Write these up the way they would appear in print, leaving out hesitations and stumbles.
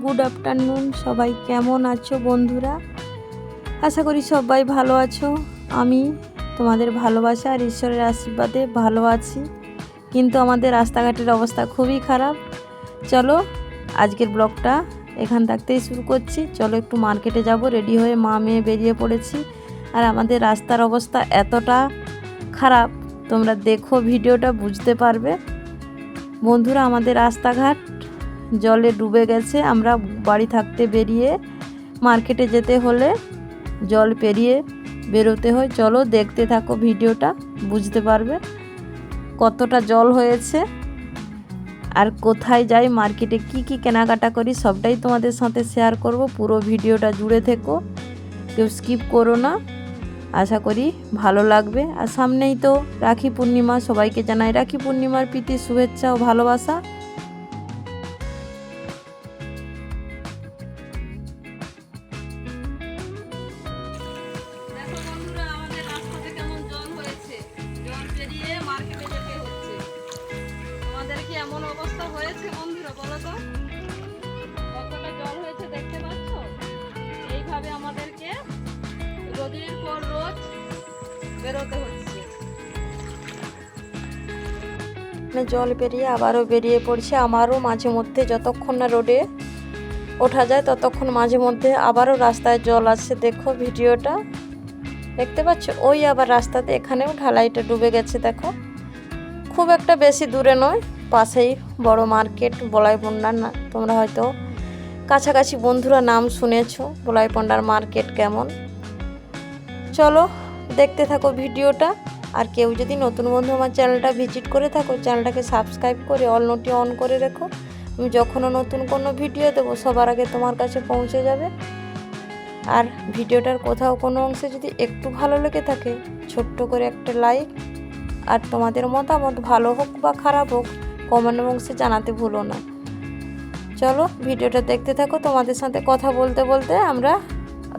Good afternoon. সবাই কেমন আছো বন্ধুরা? আশা করি সবাই ভালো আছো। আমি তোমাদের ভালোবাসা আর ঈশ্বরের আশীর্বাদে ভালো আছি, কিন্তু আমাদের রাস্তাঘাটের অবস্থা খুবই খারাপ। চলো আজকের ব্লগটা এখান থাকতেই শুরু করছি। চলো একটু মার্কেটে যাব, রেডি হয়ে মা মেয়ে বেরিয়ে পড়েছি। আর আমাদের রাস্তার অবস্থা এতটা খারাপ, তোমরা দেখো ভিডিওটা বুঝতে পারবে। বন্ধুরা, আমাদের রাস্তাঘাট জলে ডুবে গেছে। আমরা বাড়ি থাকতে বেরিয়ে মার্কেটে যেতে হলে জল পেরিয়ে বেরোতে হয়। চলো দেখতে থাকো ভিডিওটা, বুঝতে পারবে কতটা জল হয়েছে আর কোথায় যাই, মার্কেটে কি কি কেনাকাটা করি সবটাই তোমাদের সাথে শেয়ার করব। পুরো ভিডিওটা জুড়ে থেকো, কেউ স্কিপ করো না। আশা করি ভালো লাগবে। আর সামনেই তো রাখি পূর্ণিমা, সবাইকে জানাই রাখি পূর্ণিমার প্রীতি শুভেচ্ছা ও ভালোবাসা। দেখো বন্ধুরা, আমাদের রাস্তাতে কেমন জল হয়েছে, জল পেরিয়ে মার্কেটে যেতে হচ্ছে। আমাদের কি এমন অবস্থা হয়েছে বন্ধুরা, বলো তো কতটা জল হয়েছে দেখতে পাচ্ছ? এইভাবে আমাদেরকে রোদের পর রোজ বেরোতে হচ্ছে। জল পেরিয়ে আবারও বেরিয়ে পড়ছে। আমারও মাঝে মধ্যে যতক্ষণ না রোডে ওঠা যায় ততক্ষণ মাঝে মধ্যে আবারও রাস্তায় জল আসছে। দেখো ভিডিওটা দেখতে পাচ্ছ, ওই আবার রাস্তাতে এখানেও ঢালাইটা ডুবে গেছে। দেখো খুব একটা বেশি দূরে নয়, পাশেই বড় মার্কেট বলাইপন্ডার। না তোমরা হয়তো কাছাকাছি বন্ধুরা নাম শুনেছো বলাইপন্ডার মার্কেট কেমন। চলো দেখতে থাকো ভিডিওটা। আর কেউ যদি নতুন বন্ধু আমার চ্যানেলটা ভিজিট করে থাকো, চ্যানেলটাকে সাবস্ক্রাইব করে অল নোটি অন করে রেখো। আমি যখনও নতুন কোনো ভিডিও দেবো সবার আগে তোমার কাছে পৌঁছে যাবে। আর ভিডিওটার কোথাও কোনো অংশে যদি একটু ভালো লেগে থাকে, ছোট্ট করে একটা লাইক, আর তোমাদের মতামত ভালো হোক বা খারাপ হোক কমেন্ট বক্সে জানাতে ভুলো না। চলো ভিডিওটা দেখতে থাকো। তোমাদের সাথে কথা বলতে বলতে আমরা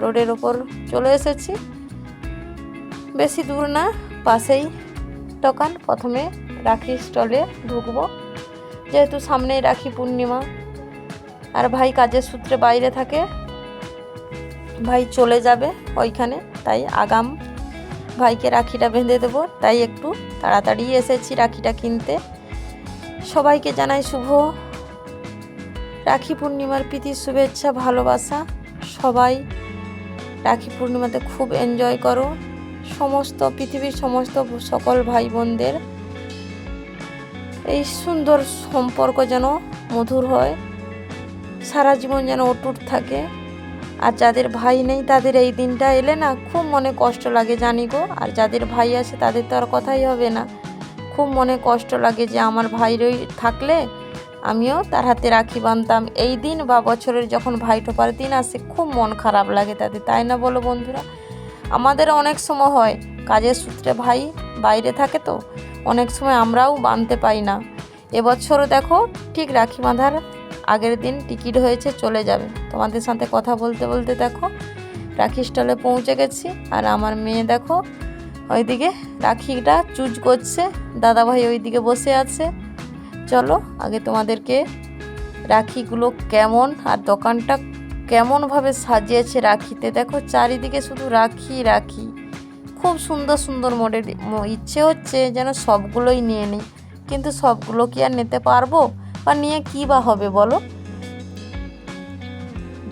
রোডের ওপর চলে এসেছি। বেশি দূর না, পাশেই দোকান। প্রথমে রাখি স্টলে ঢুকবো, যেহেতু সামনেই রাখি পূর্ণিমা। আর ভাই কাজের সূত্রে বাইরে থাকে, ভাই চলে যাবে ওইখানে, তাই আগাম ভাইকে রাখিটা বেঁধে দেবো। তাই একটু তাড়াতাড়ি এসেছি রাখিটা কিনতে। সবাইকে জানাই শুভ রাখি পূর্ণিমার প্রীতি শুভেচ্ছা ভালোবাসা। সবাই রাখি পূর্ণিমাতে খুব এনজয় করো। সমস্ত পৃথিবীর সমস্ত সকল ভাই বোনদের এই সুন্দর সম্পর্ক যেন মধুর হয়, সারা জীবন যেন অটুট থাকে। আর যাদের ভাই নেই তাদের এই দিনটা এলে না খুব মনে কষ্ট লাগে, জানি গো। আর যাদের ভাই আছে তাদের তো আর কথাই হবে না। খুব মনে কষ্ট লাগে যে আমার ভাই থাকলে আমিও তার হাতে রাখি বাঁধতাম। এই দিন বা বছরের যখন ভাই টোপার দিন আসে খুব মন খারাপ লাগে তাদের, তাই না বলো বন্ধুরা? আমাদের অনেক সময় হয় কাজের সূত্রে ভাই বাইরে থাকে, তো অনেক সময় আমরাও বাঁধতে পাই না। এবছরও দেখো ঠিক রাখি বাঁধার আগের দিন টিকিট হয়েছে, চলে যাবে। তোমাদের সাথে কথা বলতে বলতে দেখো রাখি স্টলে পৌঁছে গেছি। আর আমার মেয়ে দেখো ওইদিকে রাখিটা চুজ করছে, দাদাভাই ওইদিকে বসে আছে। চলো আগে তোমাদেরকে রাখিগুলো কেমন আর দোকানটা কেমনভাবে সাজিয়েছে রাখিতে দেখো, চারিদিকে শুধু রাখি রাখি। খুব সুন্দর সুন্দর মডেল। ইচ্ছে হচ্ছে যেন সবগুলোই নিয়ে নিই, কিন্তু সবগুলো কি আর নিতে পারবো, বা নিয়ে কী বা হবে বলো?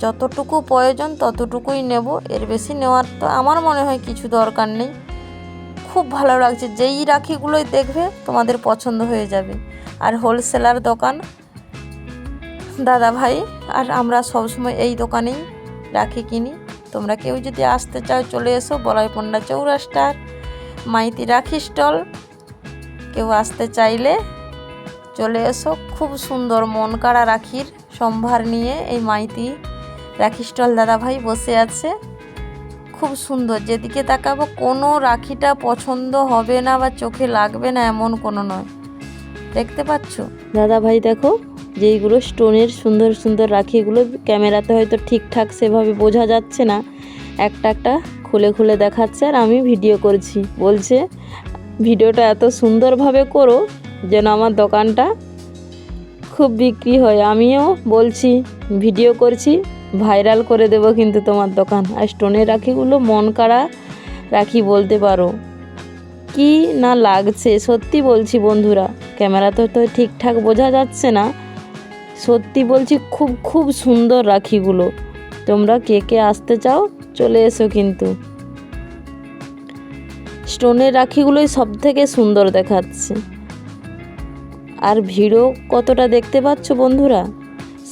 যতটুকু প্রয়োজন ততটুকুই নেব, এর বেশি নেওয়ার তো আমার মনে হয় কিছু দরকার নেই। খুব ভালো লাগছে, যেই রাখিগুলোই দেখবে তোমাদের পছন্দ হয়ে যাবে। আর হোলসেলার দোকান দাদা ভাই, আর আমরা সবসময় এই দোকানেই রাখি কিনি। তোমরা কেউ যদি আসতে চাও চলে এসো বলাইপন্ডা চৌরাস্তার মাইতি রাখি স্টল। কেউ আসতে চাইলে চলে এসো। খুব সুন্দর মন কাড়া রাখির সম্ভার নিয়ে এই মাইতি রাখি স্টল দাদা ভাই বসে আছে। খুব সুন্দর, যেদিকে তাকাবো কোনো রাখিটা পছন্দ হবে না বা চোখে লাগবে না এমন কোনো নয়। দেখতে পাচ্ছ দাদা ভাই দেখো, যেইগুলো স্টোনের সুন্দর সুন্দর রাখিগুলো ক্যামেরাতে হয়তো ঠিকঠাক সেভাবে বোঝা যাচ্ছে না, একটা একটা খুলে খুলে দেখাচ্ছে আর আমি ভিডিও করছি। বলছে ভিডিওটা এত সুন্দরভাবে করো যেন আমার দোকানটা খুব বিক্রি হয়। আমিও বলছি ভিডিও করছি, ভাইরাল করে দেব কিন্তু তোমার দোকান। আর স্টোনের রাখিগুলো মন কাড়া রাখি বলতে পারো, কি না লাগছে সত্যি বলছি বন্ধুরা, ক্যামেরাতে তো ঠিকঠাক বোঝা যাচ্ছে না, সত্যি বলছি খুব খুব সুন্দর রাখিগুলো। তোমরা কে কে আসতে চাও চলে এসো কিন্তু। স্টোনের রাখিগুলোই সব থেকে সুন্দর দেখাচ্ছে। আর ভিড়ও কতটা দেখতে পাচ্ছ বন্ধুরা,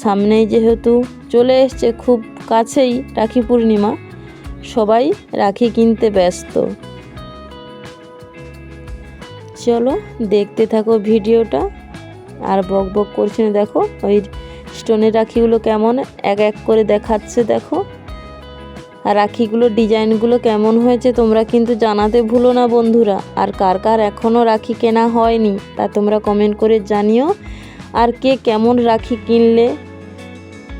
সামনেই যেহেতু চলে এসছে, খুব কাছেই রাখি পূর্ণিমা, সবাই রাখি কিনতে ব্যস্ত। চলো দেখতে থাকো ভিডিওটা, আর বক বক করছে না, দেখো ওই স্টোনের রাখিগুলো কেমন এক এক করে দেখাচ্ছে দেখো। আর রাখিগুলোর ডিজাইনগুলো কেমন হয়েছে তোমরা কিন্তু জানাতে ভুলো না বন্ধুরা। আর কার কার এখনও রাখি কেনা হয়নি তা তোমরা কমেন্ট করে জানিও। আর কে কেমন রাখি কিনলে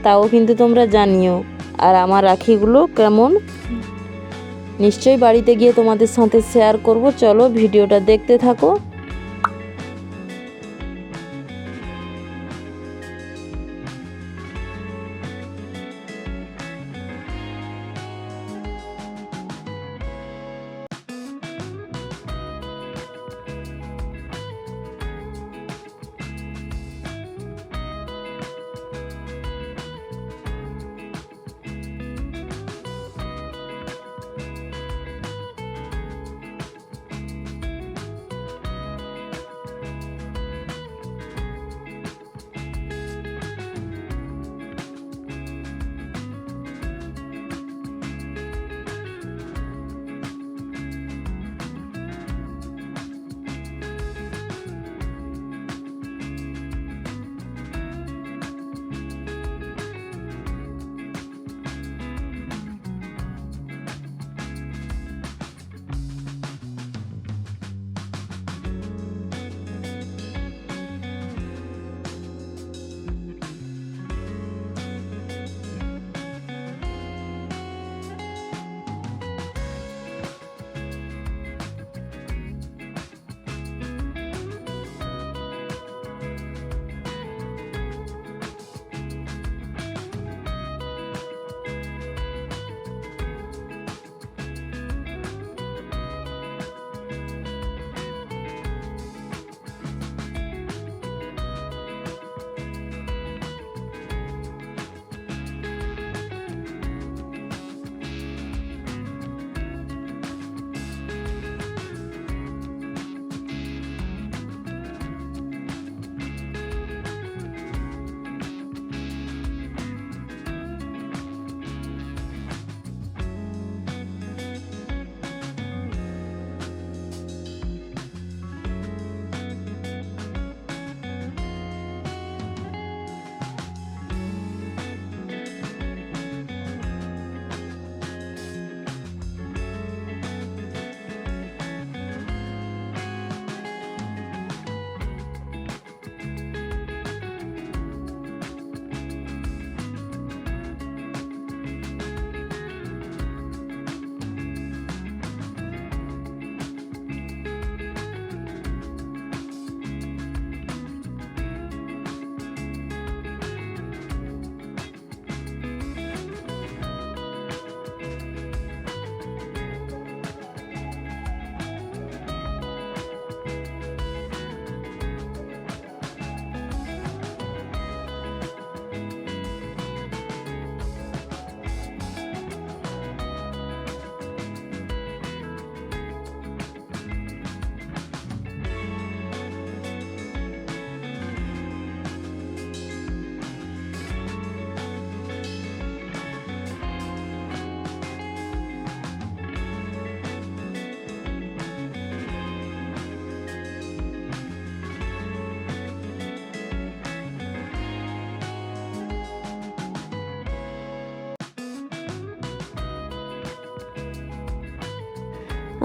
তাও কিন্তু তোমরা জানিও। আর আমার রাখিগুলো কেমন নিশ্চয়ই বাড়িতে গিয়ে তোমাদের সাথে শেয়ার করব। চলো ভিডিওটা দেখতে থাকো।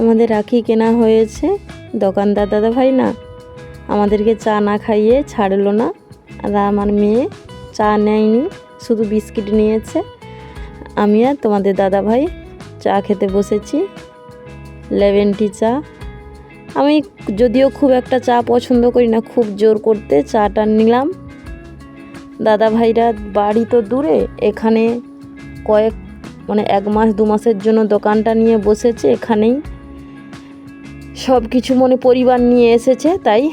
আমাদের রাখি কেনা হয়েছে, দোকানদার দাদা ভাই না আমাদেরকে চা না খাইয়ে ছাড়লো না। আর আমার মেয়ে চা নেয়নি, শুধু বিস্কিট নিয়েছে। আমি আর তোমাদের দাদা ভাই চা খেতে বসেছি, লেমন টি চা। আমি যদিও খুব একটা চা পছন্দ করি না, খুব জোর করতে চাটা নিলাম। দাদা ভাইরা বাড়ি তো দূরে, এখানে মানে 1 মাস 2 মাসের জন্য দোকানটা নিয়ে বসেছে, এখানেই সব কিছু পরিবার নিয়ে এসেছে। তাই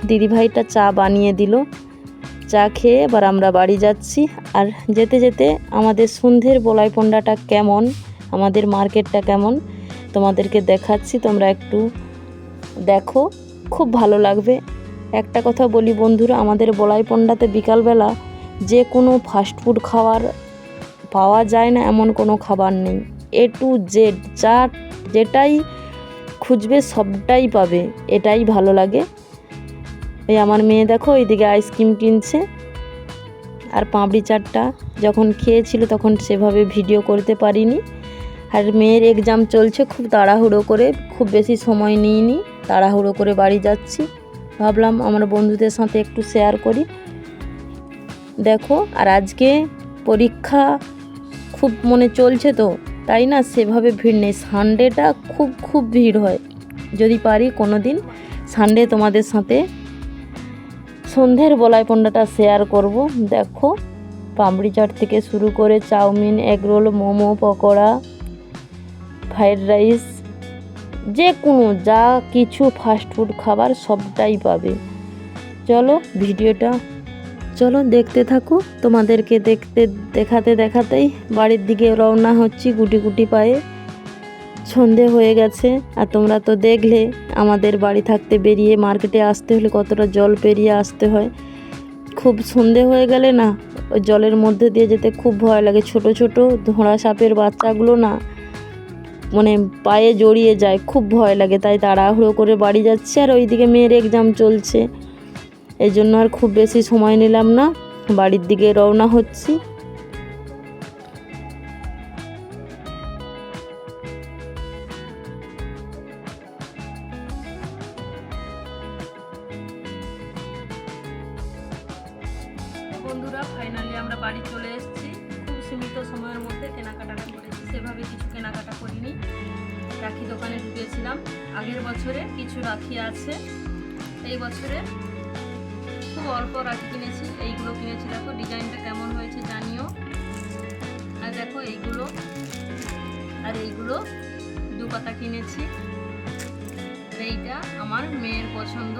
দিদিভাইটা চা বানিয়ে দিল, চা খেয়ে এবার আমরা বাড়ি যাচ্ছি। আর যেতে যেতে আমাদের সন্ধ্যের বলাই পণ্ডাটা কেমন, আমাদের মার্কেটটা কেমন তোমাদেরকে দেখাচ্ছি, তোমরা একটু দেখো, খুব ভালো লাগবে। একটা কথা বলি বন্ধুরা, আমাদের বলাই পণ্ডাতে বিকালবেলা যে কোনো ফাস্টফুড খাবার পাওয়া যায় না এমন কোনো খাবার নেই। A to Z যেটাই খুঁজবে সবটাই পাবে, এটাই ভালো লাগে। এই আমার মেয়ে দেখো এইদিকে আইসক্রিম কিনছে। আর পাঁপড়ি চাটটা যখন খেয়েছিল তখন সেভাবে ভিডিও করতে পারিনি। আর মেয়ের এক্সাম চলছে, খুব তাড়াহুড়ো করে, খুব বেশি সময় নিইনি, তাড়াহুড়ো করে বাড়ি যাচ্ছি। ভাবলাম আমার বন্ধুদের সাথে একটু শেয়ার করি। দেখো, আর আজকে পরীক্ষা খুব চলছে তো, তাই না সেভাবে ভিড় নেই। সানডেটা খুব ভিড় হয়। যদি পারি কোনো দিন সানডে তোমাদের সাথে সন্ধ্যের বলাই পণ্ডাটা শেয়ার করব। দেখো, পাঁপড়ি চাট থেকে শুরু করে chow mein, egg roll, momo, pakora, fried rice, যে কোনো যা কিছু ফাস্টফুড খাবার সবটাই পাবে। চলো ভিডিওটা দেখতে থাকো। তোমাদেরকে দেখাতেই বাড়ির দিকে রওনা হচ্ছি গুটি গুটি পায়ে। সন্ধে হয়ে গেছে, আর তোমরা তো দেখলে আমাদের বাড়ি থাকতে বেরিয়ে মার্কেটে আসতে হলে কতটা জল পেরিয়ে আসতে হয়। খুব সন্ধে হয়ে গেলে না ওই জলের মধ্যে দিয়ে যেতে খুব ভয় লাগে। ছোট ছোট ধোঁড়া সাপের বাচ্চাগুলো না পায়ে জড়িয়ে যায়, খুব ভয় লাগে। তাই তাড়াহুড়ো করে বাড়ি যাচ্ছে। আর ওইদিকে মেয়ের এক্সাম চলছে, এই জন্য আর খুব বেশি সময় নিলাম না, বাড়ির দিকে রওনা হচ্ছি। বন্ধুরা, ফাইনালি আমরা বাড়ি চলে এসেছি। খুব সীমিত সময়ের মধ্যে কেনাকাটাটা করেছি, সেভাবে কিছু কেনাকাটা করিনি। রাখি দোকানে ঢুকেছিলাম। আগের বছরে কিছু রাখি আছে, এই বছরে খুব অল্প রাখি কিনেছি। এইগুলো কিনেছি, দেখো ডিজাইনটা কেমন হয়েছে জানিও। আর দেখো এইগুলো, আর এইগুলো 2 পাতা কিনেছি। এইটা আমার মেয়ের পছন্দ।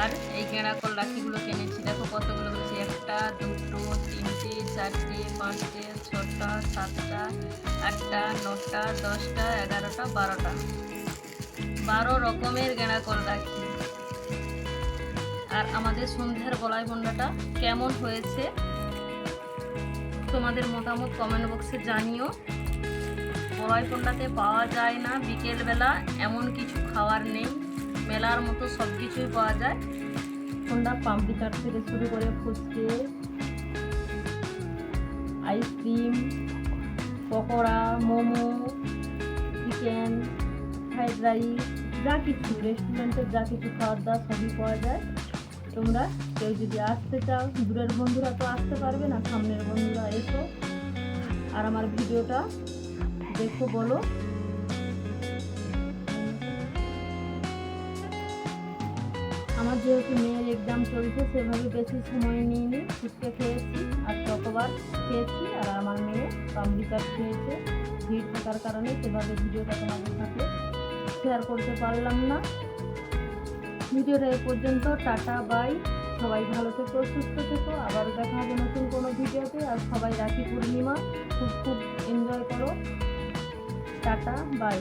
আর এই গেঁড়াকল রাখিগুলো কিনেছি, দেখো কতগুলো বলছি, 1টা 2টো 3টে 4টে 5টে 6টা 7টা 8টা 9টা 10টা 11টা 12টা 12 রকমের গেঁড়াকল রাখি। আর আমাদের সন্ধ্যার বলাই পণ্ডাটা কেমন হয়েছে তোমাদের মতামত কমেন্ট বক্সে জানিও। বলাই পণ্ডাতে পাওয়া যায় না বিকেলবেলা এমন কিছু খাবার নেই, মেলার মতো সব কিছুই পাওয়া যায়। ঠান্ডা পাঁপড়ি চাট থেকে শুরু করে fuchka, ice cream, pakora, momo, chicken, fried rice, যা কিছু রেস্টুরেন্টের যা কিছু খাওয়ার দাওয়া সবই পাওয়া যায়। তোমরা কেউ যদি আসতে চাও, দূরের বন্ধুরা তো আসতে পারবে না, সামনের বন্ধুরা এসো আর আমার ভিডিওটা দেখো, বলো। আমার যেহেতু মেয়ের এক্সাম চলছে, সেভাবে বেশি সময় নিইনি। ফুচকা খেয়েছি আর চকোবার খেয়েছি, আর আমার মেয়ে পাঁপড়ি চাট খেয়েছে। ভিড় থাকার কারণে সেভাবে ভিডিওটা তোমাদের সাথে শেয়ার করতে পারলাম না। ভিডিওটা এ পর্যন্ত, টাটা বাই। সবাই ভালো থেকো, সুস্থ থেকো, আবারও দেখা হবে নতুন কোনো ভিডিওতে। আর সবাই রাখি পূর্ণিমা খুব এনজয় করো। Tata bye.